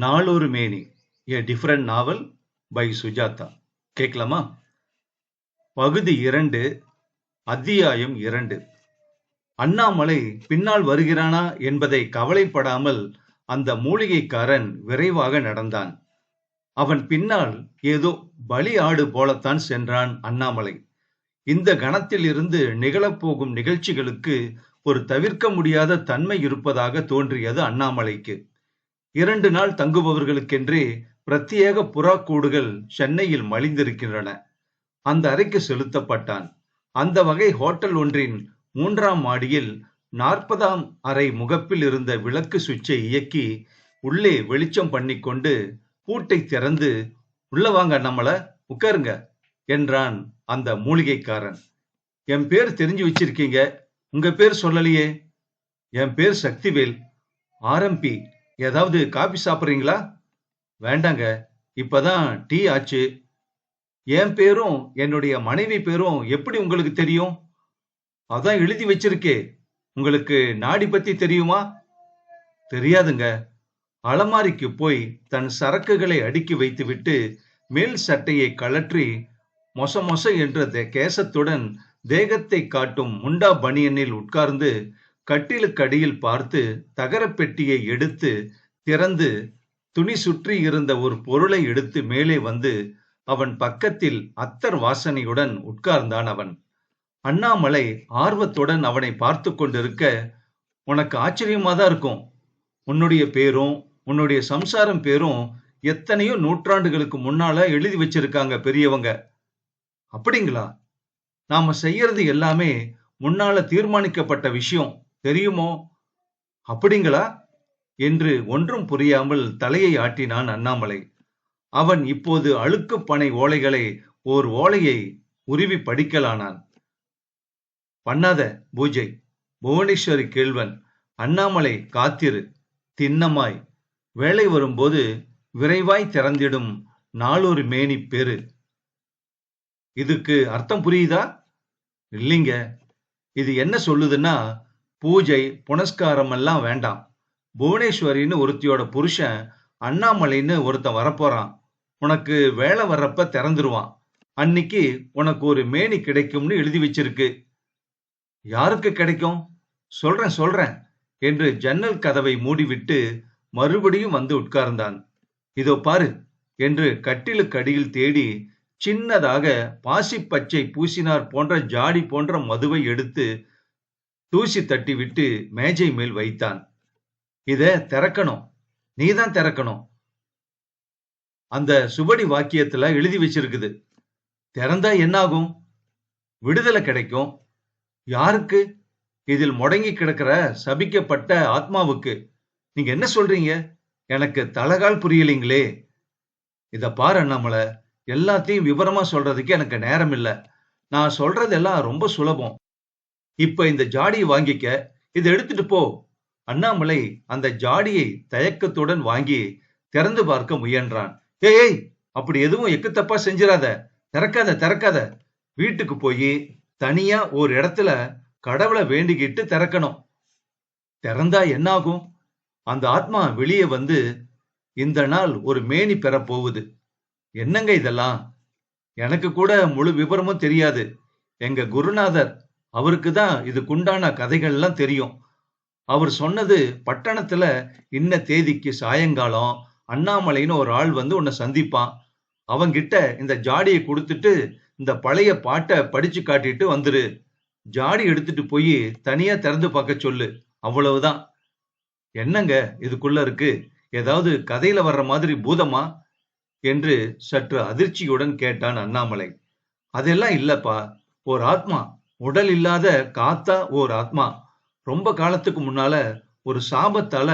நாளொரு மேனி a different novel by Sujatha. கேட்கலாமா? பகுதி 2, அத்தியாயம் 2. அண்ணாமலை பின்னால் வருகிறானா என்பதை கவலைப்படாமல் அந்த மூலிகைக்காரன் விரைவாக நடந்தான். அவன் பின்னால் ஏதோ பலி ஆடு போலத்தான் சென்றான் அண்ணாமலை. இந்த கணத்தில் இருந்து நிகழப்போகும் நிகழ்ச்சிகளுக்கு ஒரு தவிர்க்க முடியாத தன்மை இருப்பதாக தோன்றியது அண்ணாமலைக்கு. 2 நாள் தங்குபவர்களுக்கென்றே பிரத்யேக புறாக்கூடுகள் சென்னையில் மலிந்திருக்கின்றன. அந்த அறைக்கு செலுத்தப்பட்டான். அந்த வகை ஹோட்டல் ஒன்றின் 3ஆம் மாடியில் 40ஆம் அறை முகப்பில் இருந்த விளக்கு சுவிட்சை இயக்கி உள்ளே வெளிச்சம் பண்ணிக்கொண்டு பூட்டை திறந்து, உள்ள வாங்க அண்ணாமலை, உட்காருங்க என்றான் அந்த மூலிகைக்காரன். என் பேர் தெரிஞ்சு வச்சிருக்கீங்க, உங்க பேர் சொல்லலையே? என் பேர் சக்திவேல். ஆரம்பி. ஏதாவது காபி சாப்பிட்றீங்களா? வேண்டாங்க, இப்பதான் டீ ஆச்சு. என் பேரும் என்னுடைய மனைவி பேரும் எப்படி உங்களுக்கு தெரியும்? அதான் எழுதி வச்சிருக்கே. உங்களுக்கு நாடி பத்தி தெரியுமா? தெரியாதுங்க. அலமாரிக்கு போய் தன் சரக்குகளை அடுக்கி வைத்துவிட்டு மேல் சட்டையை கழற்றி மொச மொச என்ற கேசத்துடன் தேகத்தை காட்டும் முண்டா பனியனில் உட்கார்ந்து கட்டிலுக்கு அடியில் பார்த்து தகரப் பெட்டியை எடுத்து திறந்து துணி சுற்றி இருந்த ஒரு பொருளை எடுத்து மேலே வந்து அவன் பக்கத்தில் அத்தர் வாசனையுடன் உட்கார்ந்தான் அவன். அண்ணாமலை ஆர்வத்துடன் அவனை பார்த்து கொண்டிருக்க, உனக்கு ஆச்சரியமா தான் இருக்கும். உன்னுடைய பேரும் உன்னுடைய சம்சாரம் பேரும் எத்தனையோ நூற்றாண்டுகளுக்கு முன்னால எழுதி வச்சிருக்காங்க பெரியவங்க. அப்படிங்களா? நாம செய்யறது எல்லாமே முன்னால தீர்மானிக்கப்பட்ட விஷயம், தெரியுமோ? அப்படிங்களா என்று ஒன்றும் புரியாமல் தலையை ஆட்டினான் அண்ணாமலை. அவன் இப்போது அழுக்கு பனை ஓலைகளை ஓர் ஓலையை உருவி படிக்கலானான். பண்ணாத பூஜை. புவனேஸ்வரி கேள்வன். அண்ணாமலை காத்திரு. திண்ணமாய். வேலை வரும்போது விரைவாய் திறந்திடும் நாளொரு மேனி பெரு. இதுக்கு அர்த்தம் புரியுதா? இல்லைங்க. இது என்ன சொல்லுதுன்னா, பூஜை புனஸ்காரம் எல்லாம் வேண்டாம். புவனேஸ்வரின்னு ஒருத்தியோட புருஷன் அண்ணாமலைன்னு ஒருத்தன் வரப்போறான். உனக்கு வேலை வர்றப்ப திறந்துருவான். அன்னைக்கு உனக்கு ஒரு மேனி கிடைக்கும்னு எழுதி வச்சிருக்கு. யாருக்கு கிடைக்கும்? சொல்றேன் என்று ஜன்னல் கதவை மூடிவிட்டு மறுபடியும் வந்து உட்கார்ந்தான். இதோ பாரு என்று கட்டிலுக்கு அடியில் தேடி சின்னதாக பாசிப்பச்சை பூசினார் போன்ற ஜாடி போன்ற மதுவை எடுத்து தூசி தட்டி விட்டு மேஜை மேல் வைத்தான். இத திறக்கணும், நீதான் திறக்கணும். அந்த சுபடி வாக்கியத்துல எழுதி வச்சிருக்குது. திறந்தா என்னாகும்? விடுதலை கிடைக்கும். யாருக்கு? இதில் முடங்கி கிடக்கிற சபிக்கப்பட்ட ஆத்மாவுக்கு. நீங்க என்ன சொல்றீங்க? எனக்கு தலகால் புரியலீங்களே. இத பாரு அண்ணாமலை, எல்லாத்தையும் விவரமா சொல்றதுக்கு எனக்கு நேரம் இல்ல. நான் சொல்றதெல்லாம் ரொம்ப சுலபம். இப்ப இந்த ஜாடியை வாங்கிக்க, இதை எடுத்துட்டு போ. அண்ணாமலை அந்த ஜாடியை தயக்கத்துடன் வாங்கி திறந்து பார்க்க முயன்றான். ஏய், அப்படி எதுவும் எக்குத்தப்பா செஞ்சிடாத. திறக்காத. வீட்டுக்கு போய் தனியா ஒரு இடத்துல கடவுளை வேண்டிக்கிட்டு திறக்கணும். திறந்தா என்னாகும்? அந்த ஆத்மா வெளியே வந்து இந்த நாள் ஒரு மேனி பெற போகுது. என்னங்க இதெல்லாம்? எனக்கு கூட முழு விவரமும் தெரியாது. எங்க குருநாதர், அவருக்கு தான் இதுக்குண்டான கதைகள்லாம் தெரியும். அவர் சொன்னது, பட்டணத்துல இன்ன தேதிக்கு சாயங்காலம் அண்ணாமலைன்னு ஒரு ஆள் வந்து உன்னை சந்திப்பான். அவங்கிட்ட இந்த ஜாடியை கொடுத்துட்டு இந்த பழைய பாட்டை படிச்சு காட்டிட்டு வந்துரு. ஜாடி எடுத்துட்டு போய் தனியா திறந்து பார்க்க சொல்லு. அவ்வளவுதான். என்னங்க இதுக்குள்ள இருக்கு? ஏதாவது கதையில வர்ற மாதிரி பூதமா என்று சற்று அதிர்ச்சியுடன் கேட்டான் அண்ணாமலை. அதெல்லாம் இல்லப்பா, ஒரு ஆத்மா. உடல் இல்லாத காத்தா ஓர் ஆத்மா. ரொம்ப காலத்துக்கு முன்னால ஒரு சாபத்தால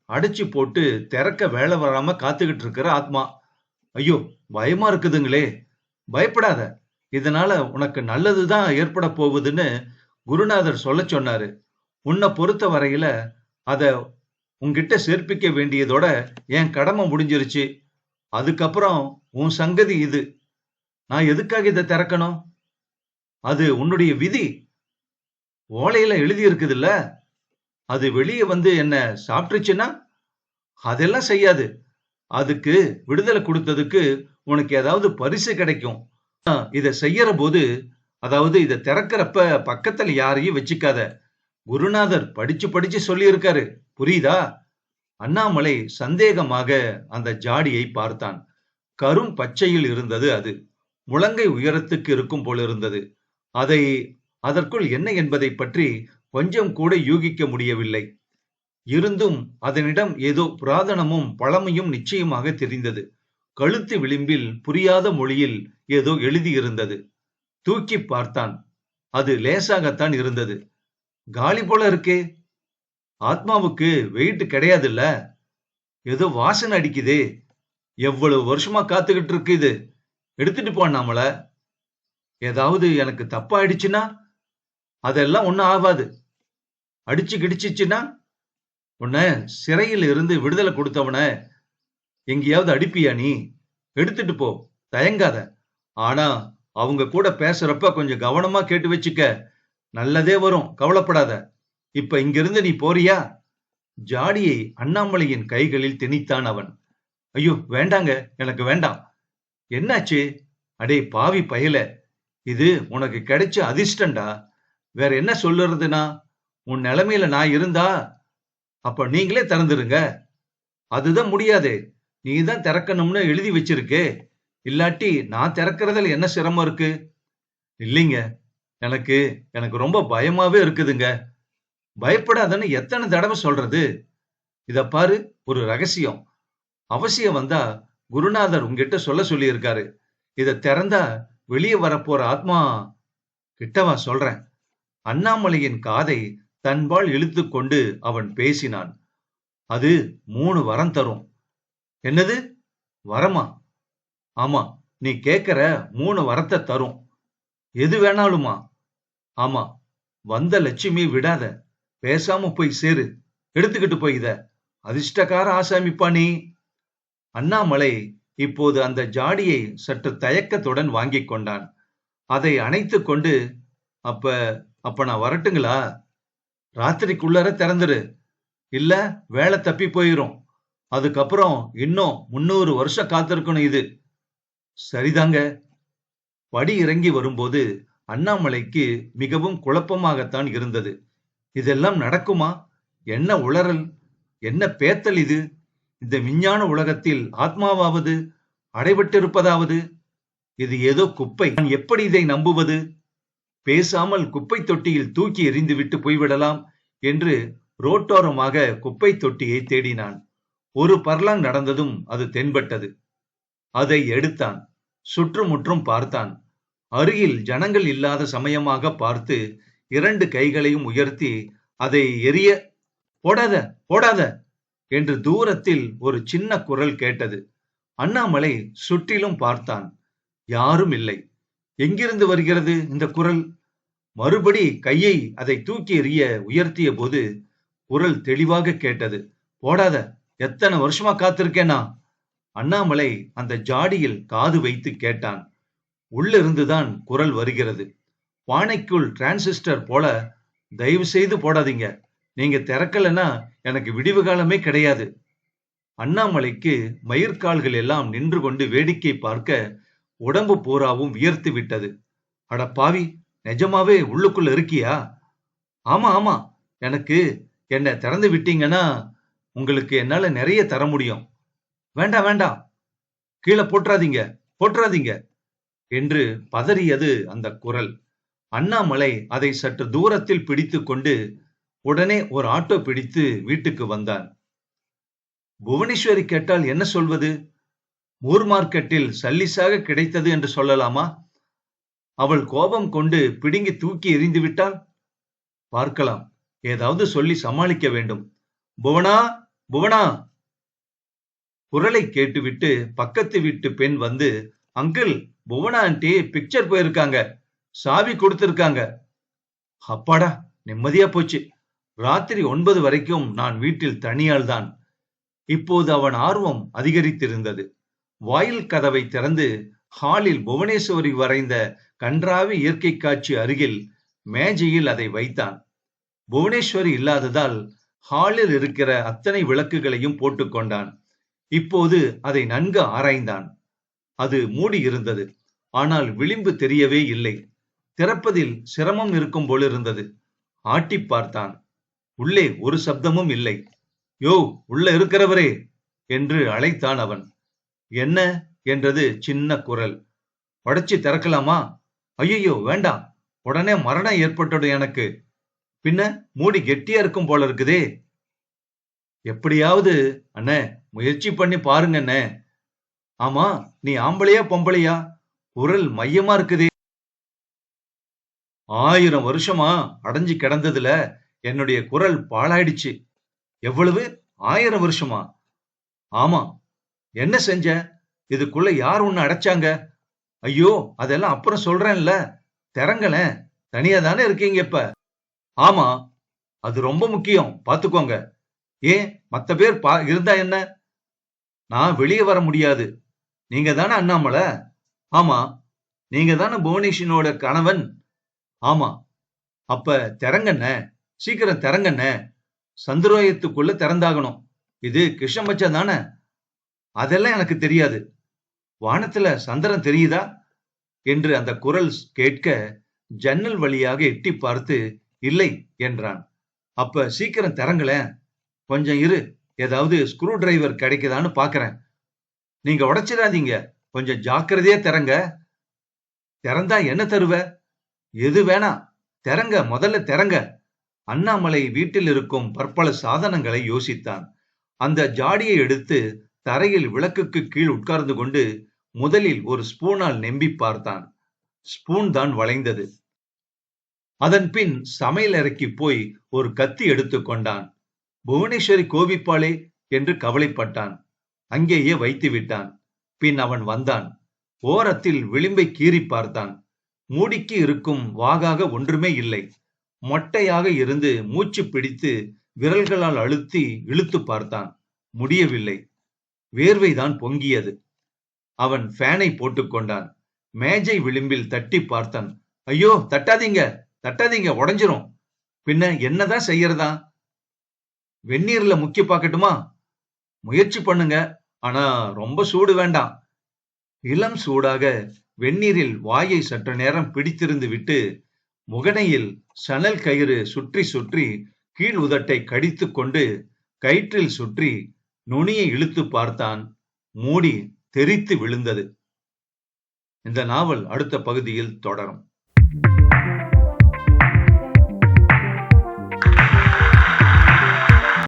அடைச்சு போட்டு திறக்க வேலை வராம காத்துக்கிட்டு இருக்கிற ஆத்மா. ஐயோ, பயமா இருக்குதுங்களே. பயப்படாத, இதனால உனக்கு நல்லதுதான் ஏற்பட போகுதுன்னு குருநாதர் சொல்ல சொன்னாரு. உன்னை பொறுத்த வரையில அத உன்கிட்ட சேர்ப்பிக்க வேண்டியதோட என் கடமை முடிஞ்சிருச்சு. அதுக்கப்புறம் உன் சங்கதி இது. நான் எதுக்காக இதை திறக்கணும்? அது உன்னுடைய விதி. ஓலையில எழுதி இருக்குதுல்ல, அது வெளியே வந்து என்ன சாப்பிட்டுச்சுன்னா அதெல்லாம் செய்யாது. அதுக்கு விடுதலை கொடுத்ததுக்கு உனக்கு ஏதாவது பரிசு கிடைக்கும். இத செய்யற போது, அதாவது இத திறக்கிறப்ப பக்கத்துல யாரையும் வச்சுக்காத. குருநாதர் படிச்சு படிச்சு சொல்லி இருக்காரு, புரியுதா? அண்ணாமலை சந்தேகமாக அந்த ஜாடியை பார்த்தான். கரும் பச்சையில் இருந்தது அது. முழங்கை உயரத்துக்கு இருக்கும் போல இருந்தது. அதை அதற்குள் என்ன என்பதை பற்றி கொஞ்சம் கூட யூகிக்க முடியவில்லை. இருந்தும் அதனிடம் ஏதோ புராதனமும் பழமையும் நிச்சயமாக தெரிந்தது. கழுத்து விளிம்பில் புரியாத மொழியில் ஏதோ எழுதியிருந்தது. தூக்கி பார்த்தான். அது லேசாகத்தான் இருந்தது. காலி போல இருக்கே. ஆத்மாவுக்கு வெயிட் கிடையாதுல்ல. ஏதோ வாசனை அடிக்குதே. எவ்வளவு வருஷமா காத்துக்கிட்டு இருக்கு இது. எடுத்துட்டு போனாமல. ஏதாவது எனக்கு தப்பா ஆயிடுச்சுன்னா அதெல்லாம் ஒண்ணும் ஆகாது. அடிச்சு கிடிச்சிச்சுன்னா உன்ன சிறையில் இருந்து விடுதலை கொடுத்தவன எங்கேயாவது அடிப்பியா நீ? எடுத்துட்டு போ, தயங்காத. ஆனா அவங்க கூட பேசுறப்ப கொஞ்சம் கவனமா கேட்டு வச்சுக்க. நல்லதே வரும், கவலைப்படாத. இப்ப இங்கிருந்து நீ போறியா? ஜாடியை அண்ணாமலையின் கைகளில் திணித்தான் அவன். ஐயோ வேண்டாங்க, எனக்கு வேண்டாம். என்னாச்சு? அடே பாவி பயல, இது உனக்கு கிடைச்ச அதிர்ஷ்டண்டா. வேற என்ன சொல்லுறதுனா? உன் நிலைமையில நான் இருந்தா அப்ப நீங்களே திறந்துருங்க. அதுதான் முடியாதே. நீதான் திறக்கணும்னு எழுதி வச்சிருக்கே. இல்லாட்டி நான் திறக்கிறதுல என்ன சிரமம் இருக்கு? இல்லைங்க, எனக்கு எனக்கு ரொம்ப பயமாவே இருக்குதுங்க. பயப்படாதன்னு எத்தனை தடவை சொல்றது? இத பாரு, ஒரு ரகசியம். அவசியம் வந்தா குருநாதர் உங்ககிட்ட சொல்ல சொல்லி இருக்காரு. இத திறந்தா வெளியே வரப்போற ஆத்மா கிட்டவா சொல்றேன். அண்ணாமலையின் காதை தன்பால் இழுத்து கொண்டு அவன் பேசினான். அது 3 வரம் தரும். என்னது வரமா? ஆமா, நீ கேக்குற 3 வரத்தை தரும். எது வேணாலுமா? ஆமா. வந்த லட்சுமி விடாத. பேசாம போய் சேரு. எடுத்துக்கிட்டு போய் இத. அதிர்ஷ்டக்கார ஆசாமிப்பா நீ. அண்ணாமலை இப்போது அந்த ஜாடியை சற்று தயக்கத்துடன் வாங்கிக் கொண்டான். அதை அணைத்துக் கொண்டு, அப்ப அப்ப நான் வரட்டுங்களா? ராத்திரிக்குள்ளர திறந்துரு. இல்ல வேலை தப்பி போயிரும். அதுக்கப்புறம் இன்னும் 300 வருஷம் காத்திருக்கணும் இது. சரிதாங்க. படி இறங்கி வரும்போது அண்ணாமலைக்கு மிகவும் குழப்பமாகத்தான் இருந்தது. இதெல்லாம் நடக்குமா? என்ன உளறல், என்ன பேத்தல் இது? இந்த விஞ்ஞான உலகத்தில் ஆத்மாவாவது அடைபட்டிருப்பதாவது? இது ஏதோ குப்பை. நான் எப்படி இதை நம்புவது? பேசாமல் குப்பை தொட்டியில் தூக்கி எறிந்துவிட்டு போய்விடலாம் என்று ரோட்டோரமாக குப்பை தொட்டியை தேடினான். ஒரு பர்லாங் நடந்ததும் அது தென்பட்டது. அதை எடுத்தான். சுற்றுமுற்றும் பார்த்தான். அருகில் ஜனங்கள் இல்லாத சமயமாக பார்த்து 2 கைகளையும் உயர்த்தி அதை எரிய, போடாத போடாத என்று தூரத்தில் ஒரு சின்ன குரல் கேட்டது. அண்ணாமலை சுற்றிலும் பார்த்தான். யாரும் இல்லை. எங்கிருந்து வருகிறது இந்த குரல்? மறுபடி கையை அதை தூக்கி எறிய உயர்த்திய போது குரல் தெளிவாக கேட்டது. போடாத, எத்தனை வருஷமா காத்திருக்கேனா? அண்ணாமலை அந்த ஜாடியில் காது வைத்து கேட்டான். உள்ளிருந்துதான் குரல் வருகிறது. பானைக்குள் டிரான்சிஸ்டர் போல. தயவு செய்து போடாதீங்க. நீங்க திறக்கலன்னா எனக்கு விடிவு காலமே கிடையாது. அண்ணாமலைக்கு மயிர்கால்கள் எல்லாம் நின்று கொண்டு வேடிக்கை பார்க்க உடம்பு பூராவும் வியர்த்து விட்டது. அட பாவி, நிஜமாவே உள்ளுக்குள்ள இருக்கியா? ஆமா ஆமா, எனக்கு என்ன திறந்து விட்டீங்கன்னா உங்களுக்கு என்னால நிறைய தர முடியும். வேண்டாம் வேண்டாம், கீழே போட்டுறாதீங்க போட்டுறாதீங்க என்று பதறியது அந்த குரல். அண்ணாமலை அதை சற்று தூரத்தில் பிடித்து கொண்டு உடனே ஒரு ஆட்டோ பிடித்து வீட்டுக்கு வந்தான். புவனேஸ்வரி கேட்டால் என்ன சொல்வது? மூர் மார்க்கெட்டில் சல்லிஸாக கிடைத்தது என்று சொல்லலாமா? அவள் கோபம் கொண்டு பிடுங்கி தூக்கி எறிந்து விட்டால்? பார்க்கலாம், ஏதாவது சொல்லி சமாளிக்க வேண்டும். புவனா, புவனா! குரலை கேட்டுவிட்டு பக்கத்து வீட்டு பெண் வந்து, அங்கிள், புவனா ஆண்டி பிக்சர் போயிருக்காங்க, சாவி கொடுத்திருக்காங்க. அப்பாடா, நிம்மதியா போச்சு. ராத்திரி 9 வரைக்கும் நான் வீட்டில் தனியால் தான். இப்போது அவன் ஆர்வம் அதிகரித்திருந்தது. வாயில் கதவை திறந்து ஹாலில் புவனேஸ்வரி வரைந்த கன்றாவி இயற்கை காட்சி அருகில் மேஜையில் அதை வைத்தான். புவனேஸ்வரி இல்லாததால் ஹாலில் இருக்கிற அத்தனை விளக்குகளையும் போட்டுக்கொண்டான். இப்போது அதை நன்கு ஆராய்ந்தான். அது மூடி இருந்தது. ஆனால் விளிம்பு தெரியவே இல்லை. திறப்பதில் சிரமம் இருக்கும் போலிருந்தது. ஆட்டி பார்த்தான். உள்ளே ஒரு சப்தமும் இல்லை. யோ, உள்ள இருக்கிறவரே என்று அழைத்தான் அவன். என்ன என்றது சின்ன குரல். உடைச்சி திறக்கலாமா? ஐயோ, வேண்டாம், உடனே மரணம் ஏற்பட்டுடும் எனக்கு. பின்ன மூடி கெட்டியா இருக்கும் போல இருக்குதே. எப்படியாவது அண்ணே முயற்சி பண்ணி பாருங்க அண்ணே. ஆமா, நீ ஆம்பளையா பொம்பளையா? குரல் மையமா இருக்குதே. 1000 வருஷமா அடைஞ்சு கிடந்ததுல என்னுடைய குரல் பாழாயிடுச்சு. எவ்வளவு? 1000 வருஷமா? ஆமா. என்ன செஞ்ச? இதுக்குள்ள யார் உன்னை அடைச்சாங்க? ஐயோ, அதெல்லாம் அப்புறம் சொல்றேன்ல, திறங்களேன். தனியா தானே இருக்கீங்க இப்ப? ஆமா, அது ரொம்ப முக்கியம், பாத்துக்கோங்க. ஏன், மத்த பேர் இருந்தா என்ன? நான் வெளியே வர முடியாது. நீங்க தானே அண்ணாமலை? ஆமா. நீங்க தானே புவனேஷனோட கணவன்? ஆமா. அப்ப திறங்கண்ண, சீக்கிரம் திறங்கண்ண. சந்திரோயத்துக்குள்ள திறந்தாகணும். இது கிருஷ்ணபட்சம் தானே? அதெல்லாம் எனக்கு தெரியாது. வானத்துல சந்திரன் தெரியுதா என்று அந்த குரல் கேட்க ஜன்னல் வழியாக எட்டி பார்த்து இல்லை என்றான். அப்ப சீக்கிரம் திறங்களேன். கொஞ்சம் இரு, ஏதாவது ஸ்க்ரூ டிரைவர் கிடைக்குதான்னு பாக்குறேன். நீங்க உடைச்சிடாதீங்க, கொஞ்சம் ஜாக்கிரதையா திறங்க. திறந்தா என்ன தருவ? எது வேணா, திறங்க, முதல்ல திறங்க. அண்ணாமலை வீட்டில் இருக்கும் பற்பல சாதனங்களை யோசித்தான். அந்த ஜாடியை எடுத்து தரையில் விளக்குக்கு கீழ் உட்கார்ந்து கொண்டு முதலில் ஒரு ஸ்பூனால் நெம்பி பார்த்தான். ஸ்பூன் தான் வளைந்தது. அதன் பின் சமையல் அறைக்கு போய் ஒரு கத்தி எடுத்துக் கொண்டான். புவனேஸ்வரி கோபிப்பாளே என்று கவலைப்பட்டான். அங்கேயே வைத்து விட்டான். பின் அவன் வந்தான். ஓரத்தில் விளிம்பை கீறி பார்த்தான். மூடிக்கு இருக்கும் வாகாக ஒன்றுமே இல்லை. மொட்டையாக இருந்து மூச்சு பிடித்து விரல்களால் அழுத்தி இழுத்து பார்த்தான். முடியவில்லை. வேர்வைதான் பொங்கியது. அவன் ஃபேனை போட்டுக்கொண்டான். மேஜை விளிம்பில் தட்டி பார்த்தான். ஐயோ, தட்டாதீங்க, தட்டாதீங்க, உடைஞ்சிரும். பின்ன என்னதான் செய்யறதா? வெந்நீர்ல முக்கி பார்க்கட்டுமா? முயற்சி பண்ணுங்க, ஆனா ரொம்ப சூடு வேண்டாம். இளம் சூடாக வெந்நீரில் வாயை சற்று நேரம் பிடித்திருந்து விட்டு முகனையில் சணல் கயிறு சுற்றி சுற்றி கீழ் உதட்டை கடித்து கொண்டு கயிற்றில் சுற்றி நுனியை இழுத்து பார்த்தான். மூடி தெரித்து விழுந்தது. இந்த நாவல் அடுத்த பகுதியில் தொடரும்.